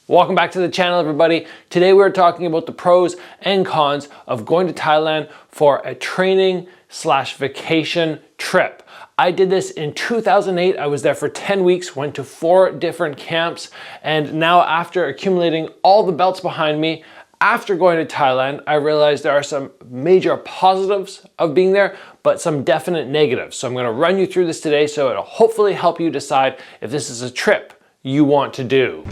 Welcome back to the channel, everybody. Today we're talking about the pros and cons of going to Thailand for a training / vacation trip. I did this in 2008. I was there for 10 weeks, went to 4 different camps, and now after accumulating all the belts behind me, after going to Thailand, I realized there are some major positives of being there, but some definite negatives. So I'm gonna run you through this today so it'll hopefully help you decide if this is a trip you want to do.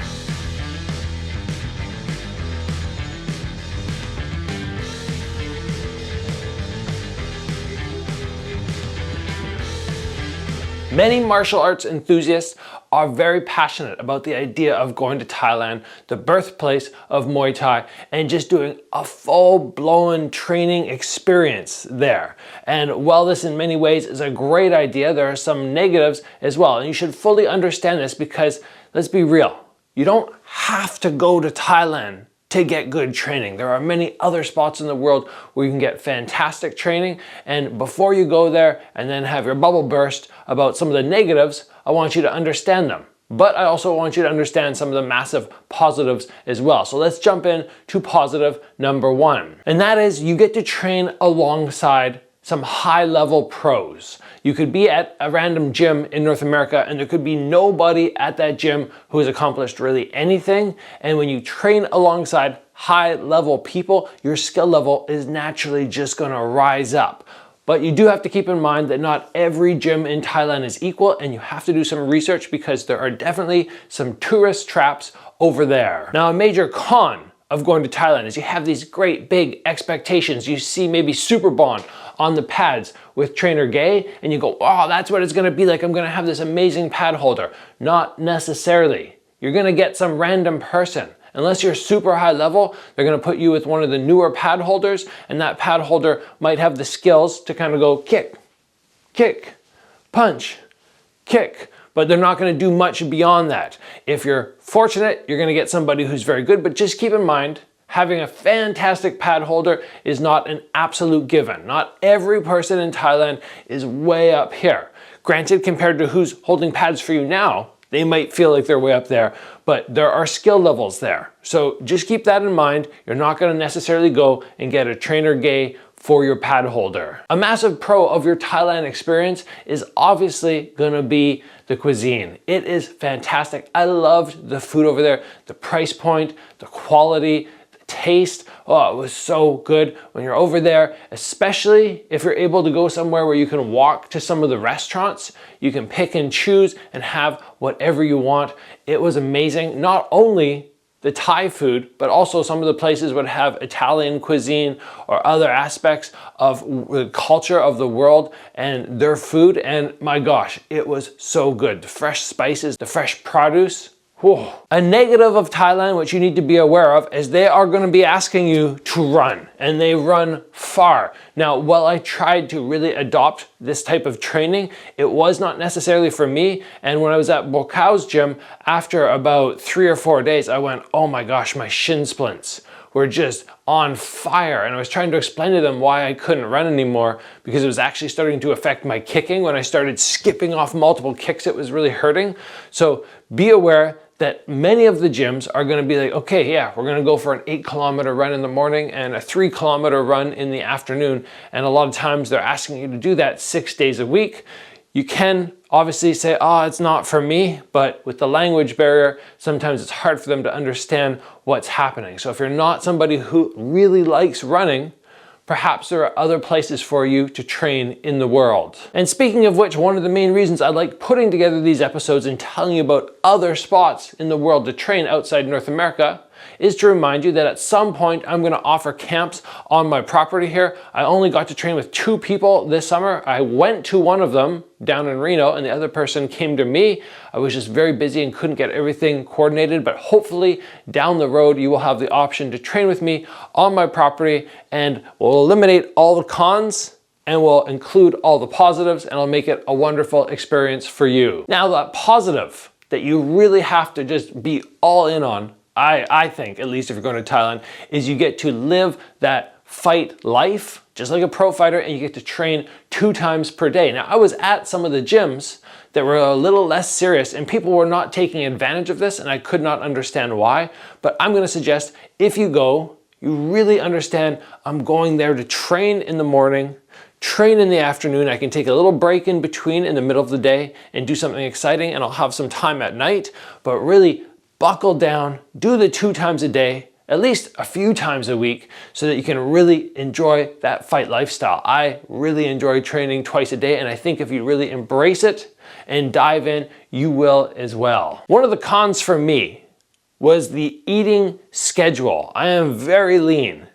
Many martial arts enthusiasts are very passionate about the idea of going to Thailand, the birthplace of Muay Thai, and just doing a full-blown training experience there. And while this in many ways is a great idea, there are some negatives as well. And you should fully understand this because, let's be real, you don't have to go to Thailand to get good training. There are many other spots in the world where you can get fantastic training, and before you go there and then have your bubble burst about some of the negatives, I want you to understand them. But I also want you to understand some of the massive positives as well. So let's jump in to positive number 1. And that is you get to train alongside some high-level pros. You could be at a random gym in North America and there could be nobody at that gym who has accomplished really anything. And when you train alongside high-level people, your skill level is naturally just gonna rise up. But you do have to keep in mind that not every gym in Thailand is equal, and you have to do some research because there are definitely some tourist traps over there. Now, a major con of going to Thailand is you have these great big expectations. You see maybe Super Bond on the pads with Trainer Gay and you go, oh, that's what it's gonna be like. I'm gonna have this amazing pad holder. Not necessarily. You're gonna get some random person. Unless you're super high level, they're gonna put you with one of the newer pad holders, and that pad holder might have the skills to kind of go kick, kick, punch, kick. But they're not gonna do much beyond that. If you're fortunate, you're gonna get somebody who's very good, but just keep in mind, having a fantastic pad holder is not an absolute given. Not every person in Thailand is way up here. Granted, compared to who's holding pads for you now, they might feel like they're way up there, but there are skill levels there. So just keep that in mind. You're not gonna necessarily go and get a Trainer Gay for your pad holder. A massive pro of your Thailand experience is obviously gonna be the cuisine. It is fantastic. I loved the food over there, the price point, the quality, the taste. Oh, it was so good when you're over there, especially if you're able to go somewhere where you can walk to some of the restaurants. You can pick and choose and have whatever you want. It was amazing. Not only the Thai food, but also some of the places would have Italian cuisine or other aspects of the culture of the world and their food. And my gosh, it was so good. The fresh spices, the fresh produce. Whew. A negative of Thailand, which you need to be aware of, is they are going to be asking you to run, and they run far. Now, while I tried to really adopt this type of training, it was not necessarily for me. And when I was at Buakaw's gym, after about 3 or 4 days, I went, oh my gosh, my shin splints were just on fire. And I was trying to explain to them why I couldn't run anymore because it was actually starting to affect my kicking. When I started skipping off multiple kicks, it was really hurting. So be aware that many of the gyms are gonna be like, okay, yeah, we're gonna go for an 8-kilometer run in the morning and a 3-kilometer run in the afternoon. And a lot of times they're asking you to do that 6 days a week. You can obviously say, oh, it's not for me, but with the language barrier, sometimes it's hard for them to understand what's happening. So if you're not somebody who really likes running, perhaps there are other places for you to train in the world. And speaking of which, one of the main reasons I like putting together these episodes and telling you about other spots in the world to train outside North America is to remind you that at some point I'm gonna offer camps on my property here. I only got to train with 2 people this summer. I went to one of them down in Reno and the other person came to me. I was just very busy and couldn't get everything coordinated, but hopefully down the road you will have the option to train with me on my property, and we'll eliminate all the cons and we'll include all the positives, and I'll make it a wonderful experience for you. Now, that positive that you really have to just be all in on, I think, at least if you're going to Thailand, is you get to live that fight life, just like a pro fighter, and you get to train 2 times per day. Now, I was at some of the gyms that were a little less serious and people were not taking advantage of this, and I could not understand why. But I'm gonna suggest if you go, you really understand, I'm going there to train in the morning, train in the afternoon. I can take a little break in between in the middle of the day and do something exciting, and I'll have some time at night, but really buckle down, do the 2 times a day, at least a few times a week, so that you can really enjoy that fight lifestyle. I really enjoy training twice a day, and I think if you really embrace it and dive in, you will as well. One of the cons for me was the eating schedule. I am very lean,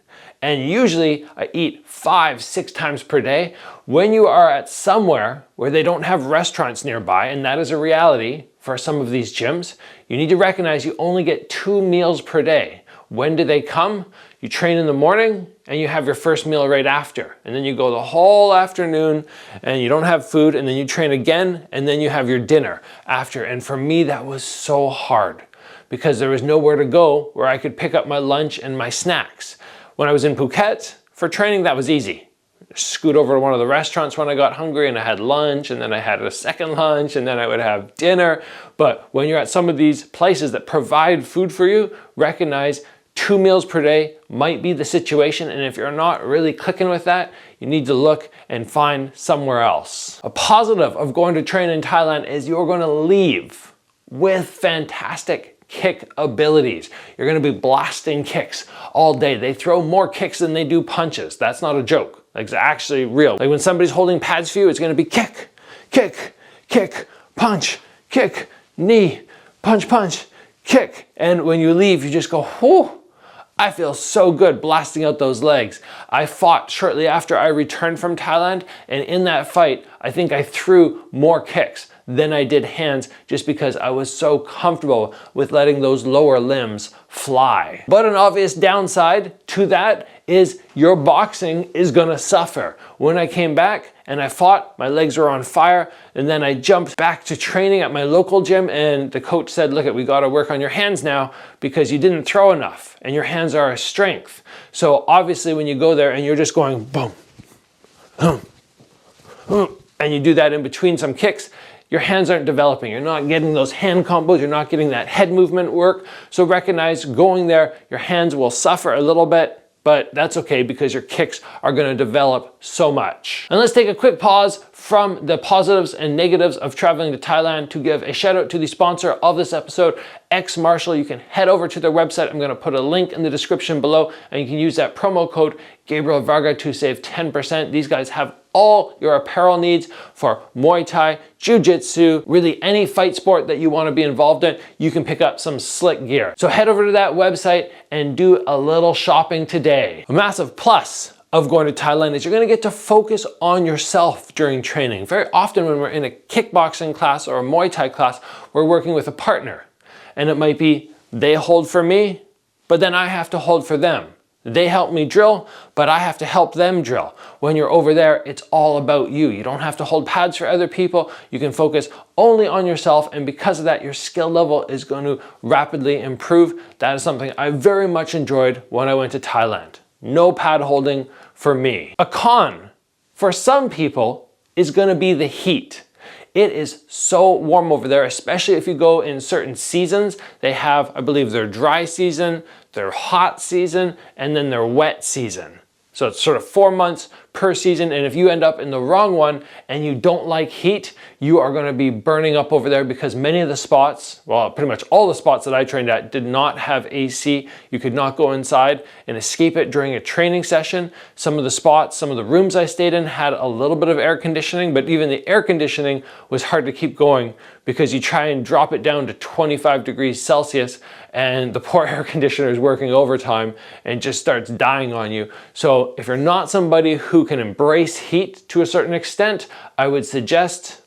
and usually I eat 5-6 times per day. When you are at somewhere where they don't have restaurants nearby, and that is a reality for some of these gyms, you need to recognize you only get 2 meals per day. When do they come? You train in the morning and you have your first meal right after. And then you go the whole afternoon and you don't have food, and then you train again and then you have your dinner after. And for me, that was so hard because there was nowhere to go where I could pick up my lunch and my snacks. When I was in Phuket for training, that was easy. Scoot over to one of the restaurants when I got hungry and I had lunch, and then I had a second lunch, and then I would have dinner. But when you're at some of these places that provide food for you, recognize 2 meals per day might be the situation, and if you're not really clicking with that, you need to look and find somewhere else. A positive of going to train in Thailand is you're going to leave with fantastic kick abilities. You're going to be blasting kicks all day. They throw more kicks than they do punches. That's not a joke. Like, it's actually real. Like when somebody's holding pads for you, it's going to be kick, kick, kick, punch, kick, knee, punch, punch, kick. And when you leave, you just go, whoo, I feel so good blasting out those legs. I fought shortly after I returned from Thailand, and in that fight, I think I threw more kicks than I did hands, just because I was so comfortable with letting those lower limbs fly. But an obvious downside to that is your boxing is gonna suffer. When I came back and I fought, my legs were on fire, and then I jumped back to training at my local gym, and the coach said, look, we gotta work on your hands now because you didn't throw enough and your hands are a strength. So obviously when you go there and you're just going boom, boom, boom, and you do that in between some kicks, your hands aren't developing. You're not getting those hand combos. You're not getting that head movement work. So recognize going there, your hands will suffer a little bit, but that's okay because your kicks are gonna develop so much. And let's take a quick pause from the positives and negatives of traveling to Thailand to give a shout out to the sponsor of this episode, XMartial. You can head over to their website. I'm gonna put a link in the description below, and you can use that promo code Gabriel Varga to save 10%. These guys have all your apparel needs for Muay Thai, Jiu-Jitsu, really any fight sport that you want to be involved in. You can pick up some slick gear. So head over to that website and do a little shopping today. A massive plus of going to Thailand is you're going to get to focus on yourself during training. Very often when we're in a kickboxing class or a Muay Thai class, we're working with a partner. And it might be they hold for me, but then I have to hold for them. They help me drill, but I have to help them drill. When you're over there, it's all about you. You don't have to hold pads for other people. You can focus only on yourself, and because of that, your skill level is going to rapidly improve. That is something I very much enjoyed when I went to Thailand. No pad holding for me. A con for some people is going to be the heat. It is so warm over there, especially if you go in certain seasons. They have, I believe, their dry season, their hot season, and then their wet season. So it's sort of 4 months per season, and if you end up in the wrong one and you don't like heat, you are going to be burning up over there, because many of the spots, well, pretty much all the spots that I trained at did not have AC. You could not go inside and escape it during a training session. Some of the spots, some of the rooms I stayed in had a little bit of air conditioning, but even the air conditioning was hard to keep going because you try and drop it down to 25 degrees Celsius and the poor air conditioner is working overtime and just starts dying on you. So if you're not somebody who can embrace heat to a certain extent, I would suggest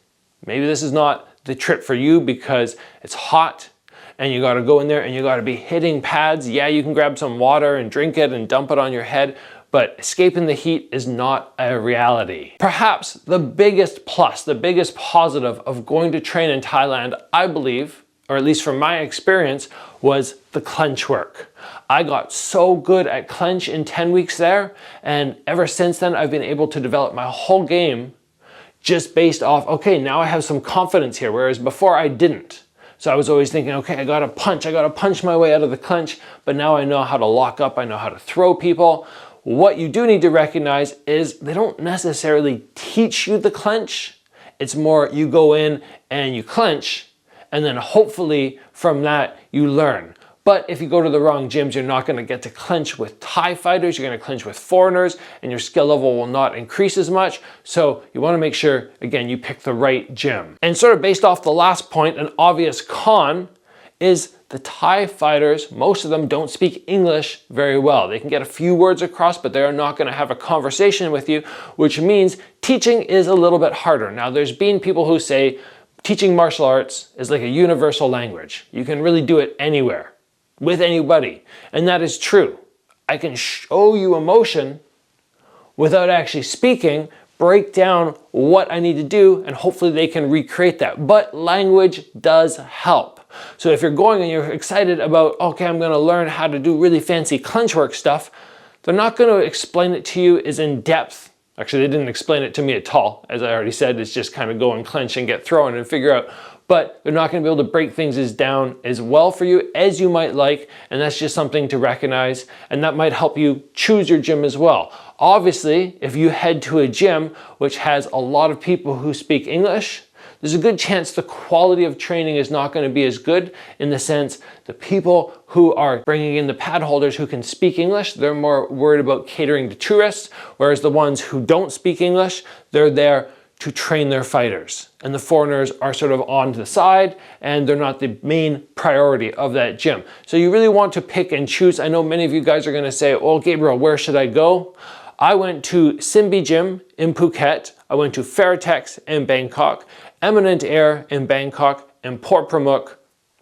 maybe this is not the trip for you, because it's hot and you got to go in there and you got to be hitting pads. Yeah, you can grab some water and drink it and dump it on your head, but escaping the heat is not a reality. Perhaps the biggest plus, the biggest positive of going to train in Thailand, I believe, or at least from my experience, was the clench work. I got so good at clench in 10 weeks there, and ever since then I've been able to develop my whole game just based off, okay, now I have some confidence here, whereas before I didn't. So I was always thinking, okay, I gotta punch my way out of the clench, but now I know how to lock up, I know how to throw people. What you do need to recognize is they don't necessarily teach you the clench. It's more you go in and you clench, and then hopefully from that you learn. But if you go to the wrong gyms, you're not gonna get to clench with Thai fighters, you're gonna clench with foreigners, and your skill level will not increase as much. So you wanna make sure, again, you pick the right gym. And sort of based off the last point, an obvious con is the Thai fighters, most of them don't speak English very well. They can get a few words across, but they're not gonna have a conversation with you, which means teaching is a little bit harder. Now, there's been people who say teaching martial arts is like a universal language. You can really do it anywhere, with anybody, and that is true. I can show you emotion without actually speaking, break down what I need to do, and hopefully they can recreate that. But language does help. So if you're going and you're excited about, okay, I'm gonna learn how to do really fancy clench work stuff, they're not gonna explain it to you as in depth. Actually, they didn't explain it to me at all. As I already said, it's just kind of go and clench and get thrown and figure out. But they're not gonna be able to break things down as well for you as you might like, and that's just something to recognize, and that might help you choose your gym as well. Obviously, if you head to a gym which has a lot of people who speak English, there's a good chance the quality of training is not going to be as good, in the sense the people who are bringing in the pad holders who can speak English, they're more worried about catering to tourists, whereas the ones who don't speak English, they're there to train their fighters. And the foreigners are sort of on the side, and they're not the main priority of that gym. So you really want to pick and choose. I know many of you guys are going to say, well, Gabriel, where should I go? I went to Simbi Gym in Phuket, I went to Ferritex in Bangkok, Eminent Air in Bangkok, and Port Pramuk,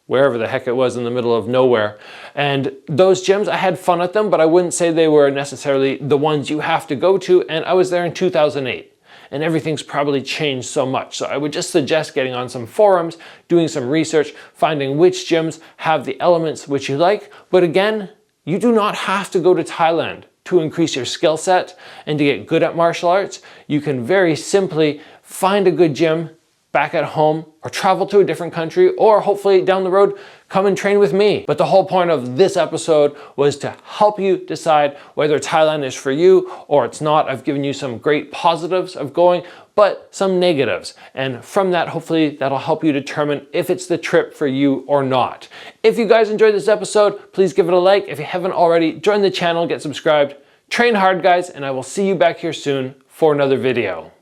wherever the heck it was in the middle of nowhere. And those gyms, I had fun at them, but I wouldn't say they were necessarily the ones you have to go to, and I was there in 2008. And everything's probably changed so much. So I would just suggest getting on some forums, doing some research, finding which gyms have the elements which you like. But again, you do not have to go to Thailand to increase your skill set and to get good at martial arts. You can very simply find a good gym back at home, or travel to a different country, or hopefully down the road, come and train with me. But the whole point of this episode was to help you decide whether Thailand is for you or it's not. I've given you some great positives of going, but some negatives. And from that, hopefully that'll help you determine if it's the trip for you or not. If you guys enjoyed this episode, please give it a like. If you haven't already, join the channel, get subscribed. Train hard, guys, and I will see you back here soon for another video.